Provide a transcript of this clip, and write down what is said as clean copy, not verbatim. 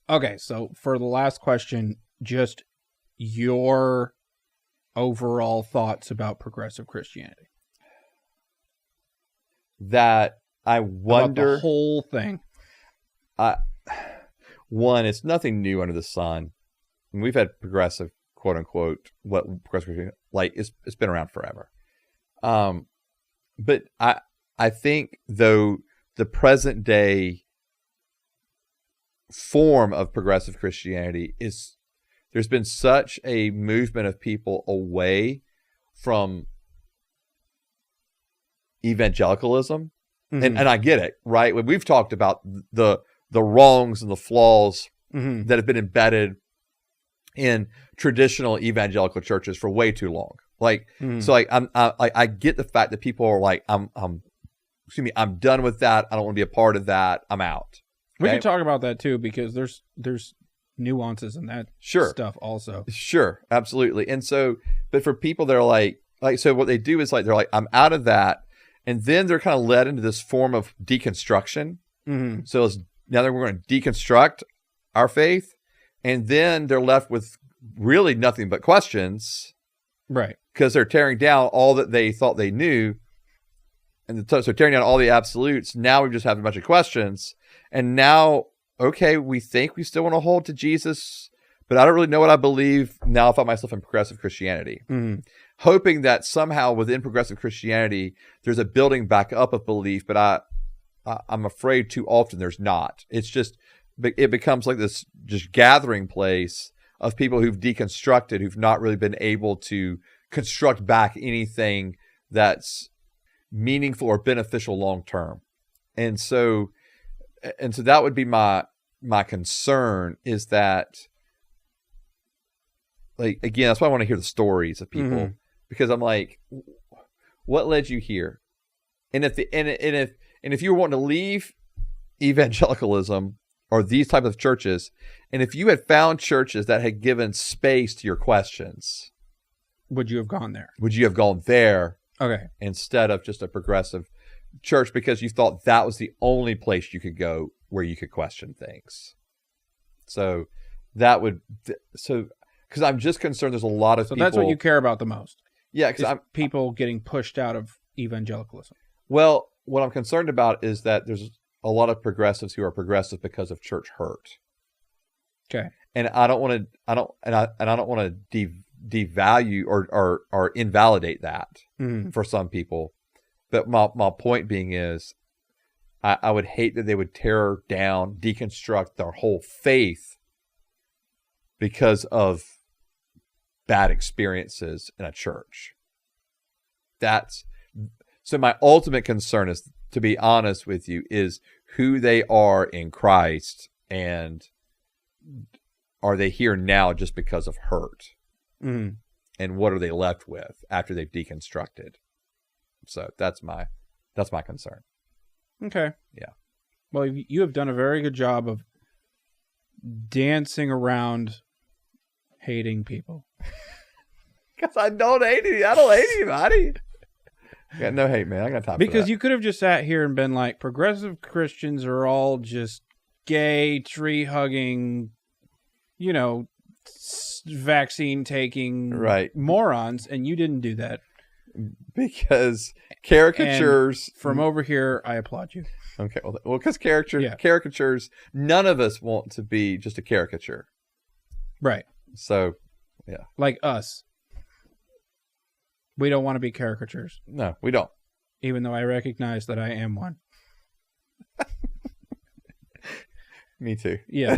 Okay, so for the last question, just your overall thoughts about progressive Christianity. That I wonder... About the whole thing. One, it's nothing new under the sun. And we've had progressive, quote unquote, what progressive, like it's been around forever. But I think though the present day form of progressive Christianity is, there's been such a movement of people away from evangelicalism. Mm-hmm. And I get it, right? When we've talked about the wrongs and the flaws mm-hmm. that have been embedded in traditional evangelical churches for way too long. Like, mm-hmm. so like, I get the fact that people are like, I'm done with that. I don't want to be a part of that. I'm out. Okay? We can talk about that too, because there's nuances in that stuff also. Sure. Absolutely. And so, but for people that are like, so what they do is like, they're like, I'm out of that. And then they're kind of led into this form of deconstruction. Mm-hmm. So now that we're going to deconstruct our faith, and then they're left with really nothing but questions. Right. Because they're tearing down all that they thought they knew. And so tearing down all the absolutes. Now we just have a bunch of questions. And now, okay, we think we still want to hold to Jesus, but I don't really know what I believe. Now I find myself in progressive Christianity. Mm-hmm. Hoping that somehow within progressive Christianity, there's a building back up of belief, but I'm afraid too often there's not. It's just, it becomes like this just gathering place of people who've deconstructed, who've not really been able to construct back anything that's meaningful or beneficial long term. And so that would be my concern, is that, like, again, that's why I want to hear the stories of people, mm-hmm. because I'm like, what led you here? And if you were wanting to leave evangelicalism or these types of churches, and if you had found churches that had given space to your questions, would you have gone there? Would you have gone there? Okay. Instead of just a progressive church, because you thought that was the only place you could go where you could question things. So that would, because I'm just concerned there's a lot of people. So that's what you care about the most. Yeah, because people getting pushed out of evangelicalism. Well, what I'm concerned about is that there's a lot of progressives who are progressive because of church hurt. Okay. And I don't want to devalue or invalidate that mm-hmm. for some people. But my point being is, I would hate that they would tear down, deconstruct their whole faith because of bad experiences in a church. So my ultimate concern is, to be honest with you, is who they are in Christ, and are they here now just because of hurt? Mm-hmm. And what are they left with after they've deconstructed? So that's my concern. Okay. Yeah. Well, you have done a very good job of dancing around hating people. Because I don't hate anybody. I got no hate, man. I got time for that. Because you could have just sat here and been like, progressive Christians are all just gay, tree-hugging, vaccine-taking morons, and you didn't do that. Because caricatures... And from over here, I applaud you. Okay, well, because caricatures, none of us want to be just a caricature. Right. So, yeah. Like us. We don't want to be caricatures. No, we don't. Even though I recognize that I am one. Me too. Yeah.